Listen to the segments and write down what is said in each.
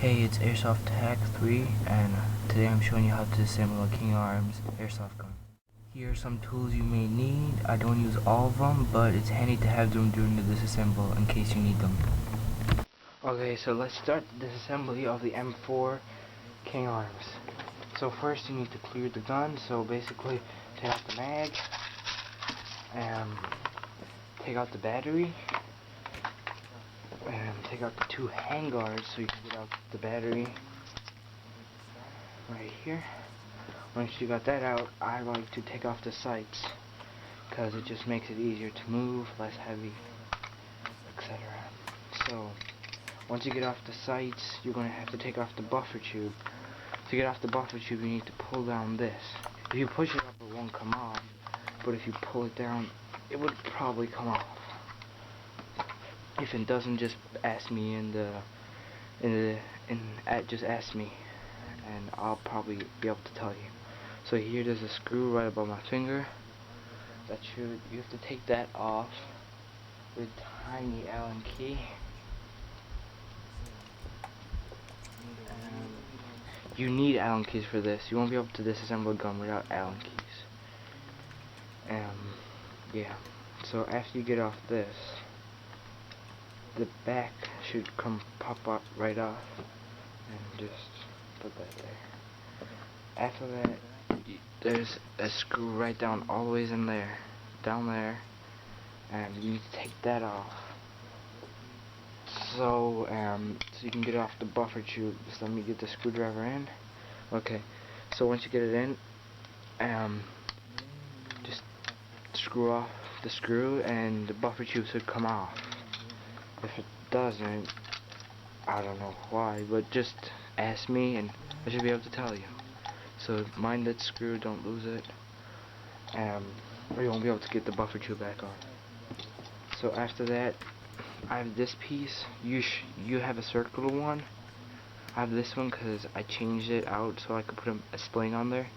Hey, it's Airsoft Hack 3, and today I'm showing you how to assemble a King Arms airsoft gun. Here are some tools you may need. I don't use all of them, but it's handy to have them during the disassemble in case you need them. Okay, so let's start the disassembly of the M4 King Arms. So first you need to clear the gun, so basically take out the mag, and take out the battery, and take out the two handguards so you can get out the battery right here. Once you got that out, I like to take off the sights because it just makes it easier to move, less heavy, etc. So once you get off the sights, you're going to have to take off the buffer tube. To get off the buffer tube, you need to pull down this. If you push it up, it won't come off, but if you pull it down, it would probably come off. If it doesn't, just ask me just ask me, and I'll probably be able to tell you. So here there's a screw right above my finger. You have to take that off with a tiny Allen key. You need Allen keys for this. You won't be able to disassemble a gun without Allen keys. Yeah. So after you get off this, the back should pop up right off, and just put that there. After that, there's a screw right down all the way in there, down there, and you need to take that off. So you can get off the buffer tube. Just let me get the screwdriver in. Okay, so once you get it in, just screw off the screw and the buffer tube should come off. If it doesn't, I don't know why, but just ask me and I should be able to tell you. So mind that screw, don't lose it, or you won't be able to get the buffer tube back on. So after that, I have this piece. You have a circular one. I have this one because I changed it out so I could put a sling on there.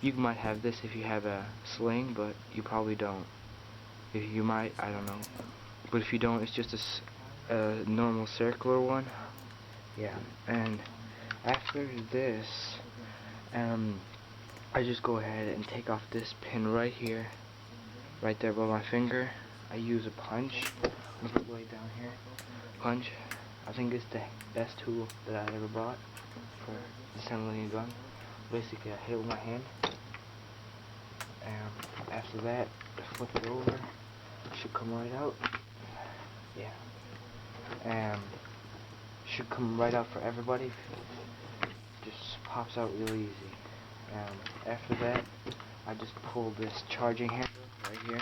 You might have this if you have a sling, but you probably don't. If you might, I don't know. But if you don't, it's just a normal circular one. Yeah. And after this, I just go ahead and take off this pin right here, right there above my finger. I use a punch. I'm gonna put it way down here. Punch. I think it's the best tool that I ever bought for assembling a gun. Basically, I hit it with my hand, and after that, flip it over. It should come right out. Yeah. Should come right out for everybody. Just pops out real easy. After that, I just pull this charging handle right here.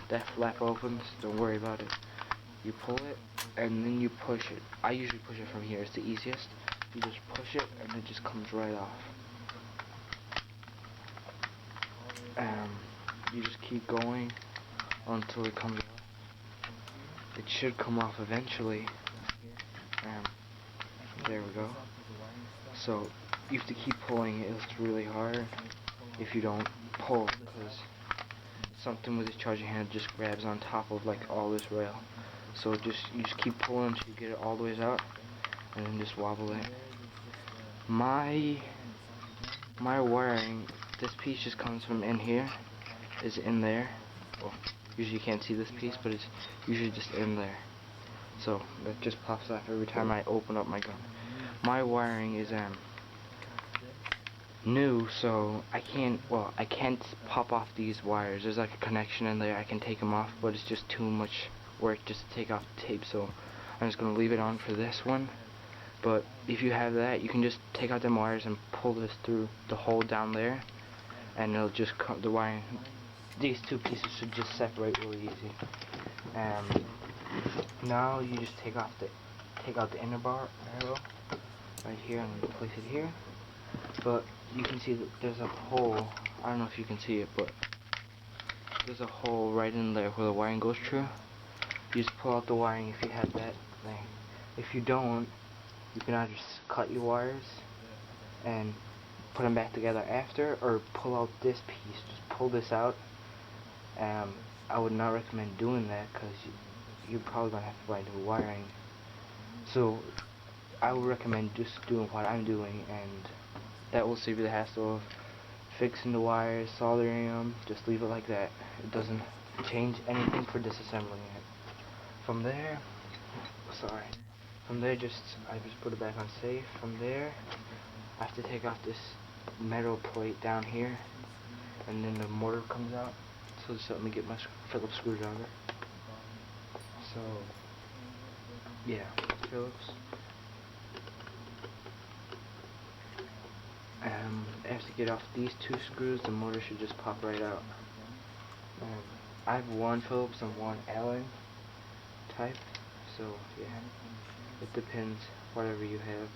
That flap opens. Don't worry about it. You pull it, and then you push it. I usually push it from here. It's the easiest. You just push it, and it just comes right off. You just keep going until it comes off. It should come off eventually. There we go. So you have to keep pulling it. It's really hard if you don't pull, because something with this charging hand just grabs on top of like all this rail. So you just keep pulling until you get it all the way out, and then just wobble it. My wiring, this piece just comes from in here, is in there. Well, usually you can't see this piece, but it's usually just in there. So that just pops off every time I open up my gun. My wiring is new, so I can't pop off these wires. There's like a connection in there. I can take them off, but it's just too much work just to take off the tape, so I'm just gonna leave it on for this one. But if you have that, you can just take out them wires and pull this through the hole down there, and it'll just the wiring. These two pieces should just separate really easy. Now you just take out the inner bar arrow right here and place it here. But you can see that there's a hole. I don't know if you can see it, but there's a hole right in there where the wiring goes through. You just pull out the wiring if you have that thing. If you don't, you can either cut your wires and put them back together after, or pull out this piece. Just pull this out. I would not recommend doing that because you're probably gonna have to buy new wiring. So I would recommend just doing what I'm doing, and that will save you the hassle of fixing the wires, soldering them. Just leave it like that. It doesn't change anything for disassembling it. From there, I just put it back on safe. From there, I have to take off this metal plate down here, and then the motor comes out. So just let me get my Phillips screwdriver. So yeah, Phillips. After you get off these two screws, the motor should just pop right out. I have one Phillips and one Allen type, so yeah, it depends. Whatever you have,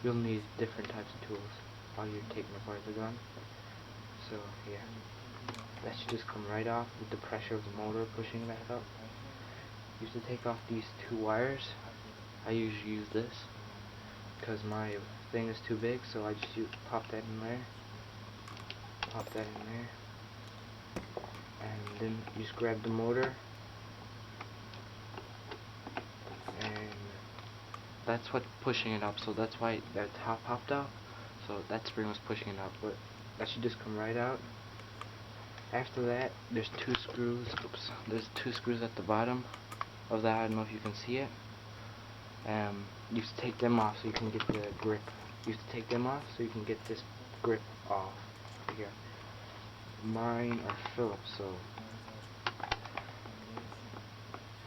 you'll need different types of tools while you're taking apart the gun. So yeah, that should just come right off with the pressure of the motor pushing it back up. Used to take off these two wires. I usually use this because my thing is too big, so I just pop that in there, and then you just grab the motor, and that's what's pushing it up. So that's why that top popped out. So that spring was pushing it up, but that should just come right out. After that, there's two screws. There's two screws at the bottom of that. I don't know if you can see it. You have to take them off so you can get the grip. You have to take them off so you can get this grip off. Here, mine are Phillips, so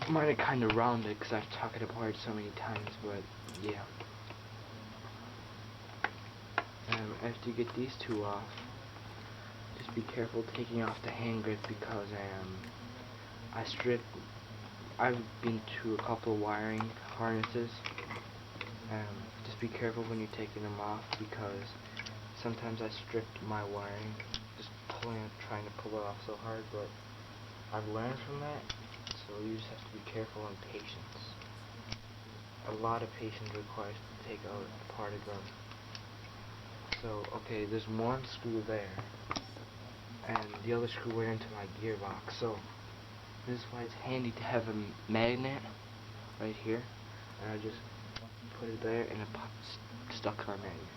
mine are kind of rounded because I've took it apart so many times. But yeah. After you get these two off, just be careful taking off the hand grip because I've been to a couple of wiring harnesses. Just be careful when you're taking them off because sometimes I stripped my wiring just trying to pull it off so hard, but I've learned from that, so you just have to be careful and patience. A lot of patience requires to take out apart a gun. So, okay, there's one screw there, and the other screw went into my gearbox, so this is why it's handy to have a magnet right here, and I just put it there and it stuck to our magnet.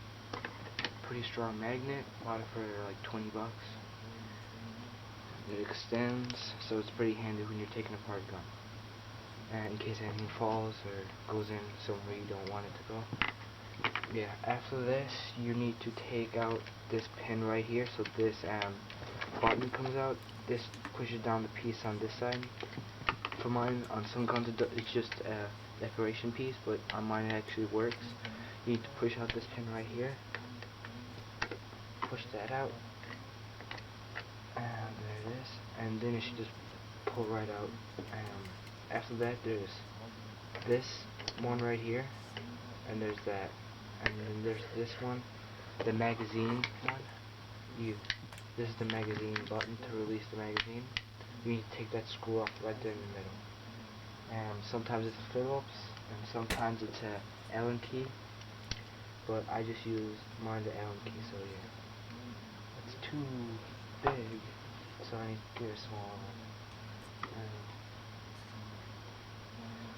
Pretty strong magnet, bought it for like 20 bucks. It extends, so it's pretty handy when you're taking apart a gun. And in case anything falls or goes in somewhere you don't want it to go. Yeah, after this, you need to take out this pin right here, so this button comes out. This pushes down the piece on this side. For mine, on some guns it's just a decoration piece, but on mine it actually works. You need to push out this pin right here. Push that out. And there it is. And then it should just pull right out. After that, there's this one right here. And there's that. And then there's this one, the magazine one. This is the magazine button to release the magazine. You need to take that screw off right there in the middle. Sometimes it's a Phillips, and sometimes it's a Allen key. But I just use mine the Allen key, so yeah. It's too big, so I need to get a small one.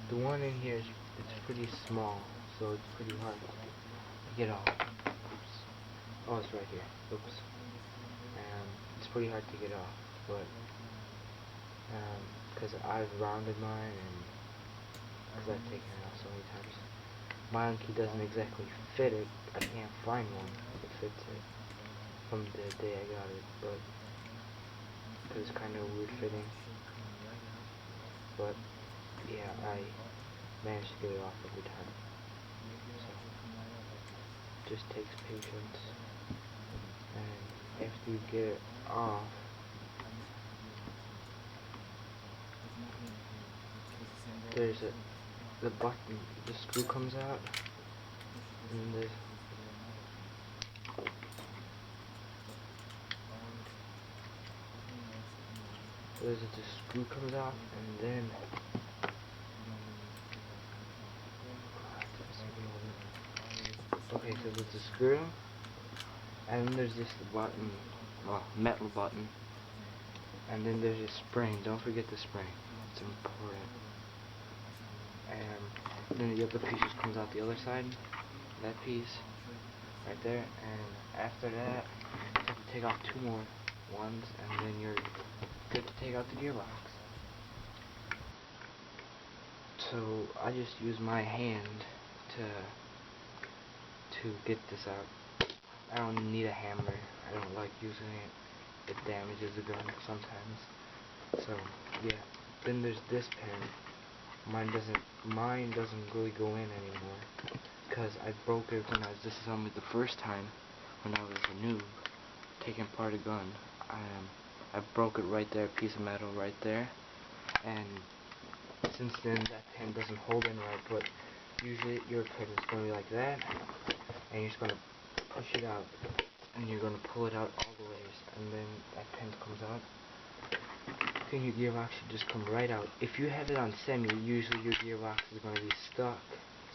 The one in here it's pretty small, so it's pretty hard to get off. Oops. Oh, it's right here. Oops. It's pretty hard to get off, but because I've rounded mine and because I've taken it off so many times. My Allen key doesn't exactly fit it. I can't find one that fits it from the day I got it, but because it's kind of weird fitting. But yeah, I managed to get it off every time. So it just takes patience. And after you get it off, there's the button, the screw comes out, and the screw comes out, and then okay, so there's a screw, and then there's this button, well, metal button, and then there's a spring. Don't forget the spring, it's important. Then the other piece just comes out the other side. That piece right there, and after that you have to take off 2 more ones, and then you're good to take out the gearbox. So I just use my hand to get this out. I don't need a hammer. I don't like using it. It damages the gun sometimes. So yeah. Then there's this pin. Mine doesn't really go in anymore because I broke it when I was disassembling the first time when I was a noob taking apart a gun. I broke it right there, a piece of metal right there, and since then that pin doesn't hold in right. But usually your pin is going to be like that, and you're just going to push it out, and you're going to pull it out all the ways, and then that pin comes out. Then your gearbox should just come right out. If you have it on semi, usually your gearbox is going to be stuck,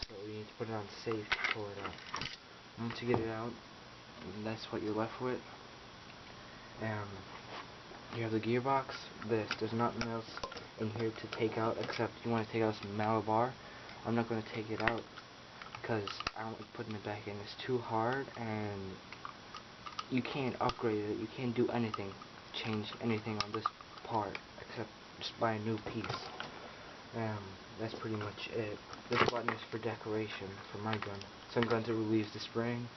so you need to put it on safe to pull it out. Once you get it out, that's what you're left with. You have the gearbox. There's nothing else in here to take out except you want to take out some Malabar. I'm not going to take it out because I don't like putting it back in. It's too hard, and you can't upgrade it. You can't do anything, change anything on this part except just buy a new piece. That's pretty much it. This button is for decoration for my gun. Some guns it relieves the spring,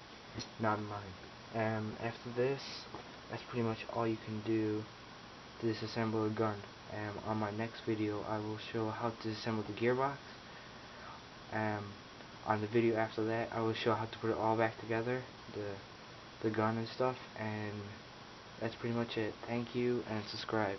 not mine. After this, that's pretty much all you can do to disassemble a gun. On my next video, I will show how to disassemble the gearbox. On the video after that, I will show how to put it all back together, the gun and stuff, and that's pretty much it. Thank you, and subscribe.